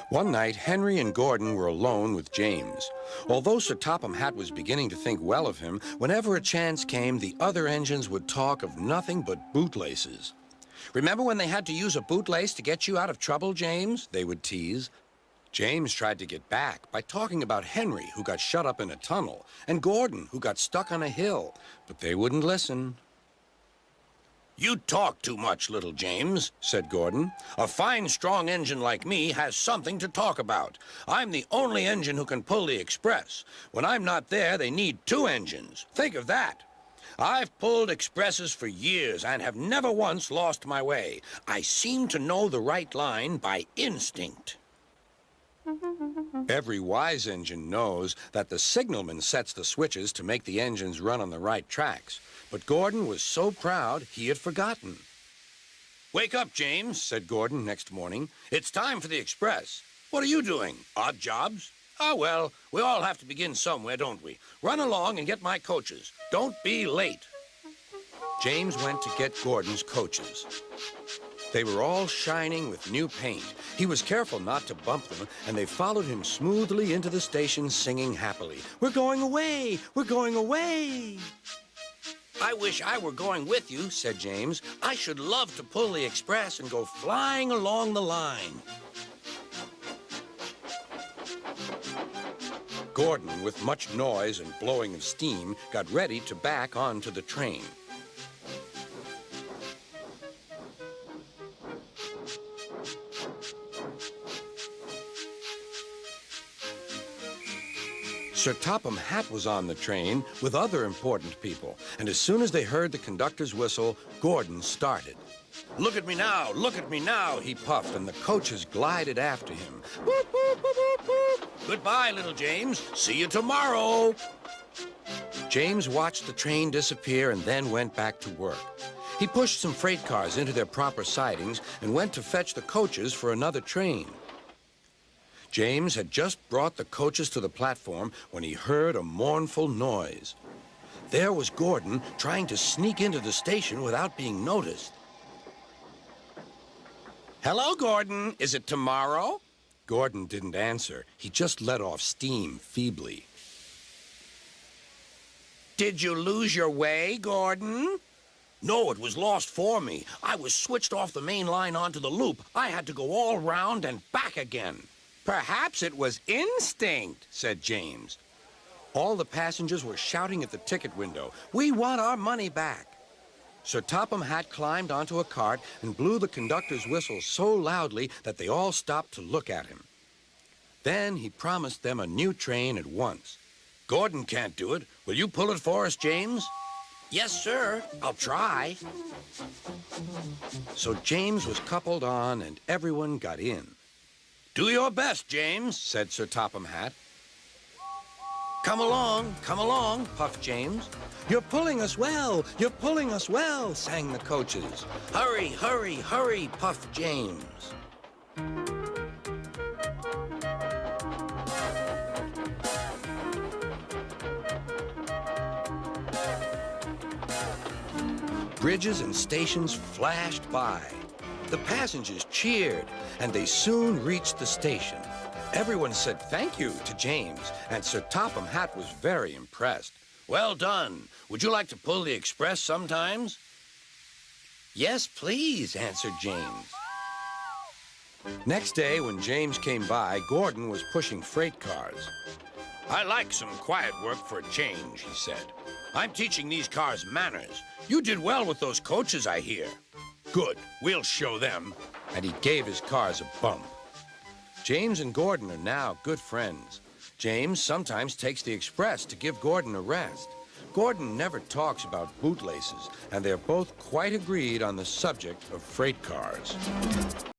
One night, Henry and Gordon were alone with James. Although Sir Topham Hatt was beginning to think well of him, whenever a chance came, the other engines would talk of nothing but bootlaces. "Remember when they had to use a bootlace to get you out of trouble, James?" they would tease. James tried to get back by talking about Henry, who got shut up in a tunnel, and Gordon, who got stuck on a hill, but they wouldn't listen. "You talk too much, little James," said Gordon. "A fine, strong engine like me has something to talk about. I'm the only engine who can pull the express. When I'm not there, they need two engines. Think of that. I've pulled expresses for years and have never once lost my way. I seem to know the right line by instinct." Every wise engine knows that the signalman sets the switches to make the engines run on the right tracks. But Gordon was so proud he had forgotten. "Wake up, James," said Gordon next morning. "It's time for the express. What are you doing? Odd jobs? Ah, well, we all have to begin somewhere, don't we? Run along and get my coaches. Don't be late." James went to get Gordon's coaches. They were all shining with new paint. He was careful not to bump them, and they followed him smoothly into the station singing happily, "We're going away! We're going away!" "I wish I were going with you," said James. "I should love to pull the express and go flying along the line." Gordon, with much noise and blowing of steam, got ready to back onto the train. Sir Topham Hatt was on the train with other important people, and as soon as they heard the conductor's whistle, Gordon started. "Look at me now," he puffed, and the coaches glided after him. "Whoop, whoop, whoop, whoop, whoop. Goodbye, little James. See you tomorrow." James watched the train disappear and then went back to work. He pushed some freight cars into their proper sidings and went to fetch the coaches for another train. James had just brought the coaches to the platform when he heard a mournful noise. There was Gordon trying to sneak into the station without being noticed. "Hello, Gordon. Is it tomorrow?" Gordon didn't answer. He just let off steam feebly. "Did you lose your way, Gordon?" "No, it was lost for me. I was switched off the main line onto the loop. I had to go all round and back again." "Perhaps it was instinct," said James. All the passengers were shouting at the ticket window, "We want our money back." Sir Topham Hatt climbed onto a cart and blew the conductor's whistle so loudly that they all stopped to look at him. Then he promised them a new train at once. "Gordon can't do it. Will you pull it for us, James?" "Yes, sir. I'll try." So James was coupled on and everyone got in. "Do your best, James," said Sir Topham Hatt. Come along, puffed James. "You're pulling us well, you're pulling us well," sang the coaches. "Hurry, hurry, hurry," puffed James. Bridges and stations flashed by. The passengers cheered, and they soon reached the station. Everyone said thank you to James, and Sir Topham Hatt was very impressed. "Well done. Would you like to pull the express sometimes?" "Yes, please," answered James. Next day, when James came by, Gordon was pushing freight cars. "I like some quiet work for a change," he said. "I'm teaching these cars manners. You did well with those coaches, I hear." "Good. We'll show them." And he gave his cars a bump. James and Gordon are now good friends. James sometimes takes the express to give Gordon a rest. Gordon never talks about bootlaces, and they're both quite agreed on the subject of freight cars.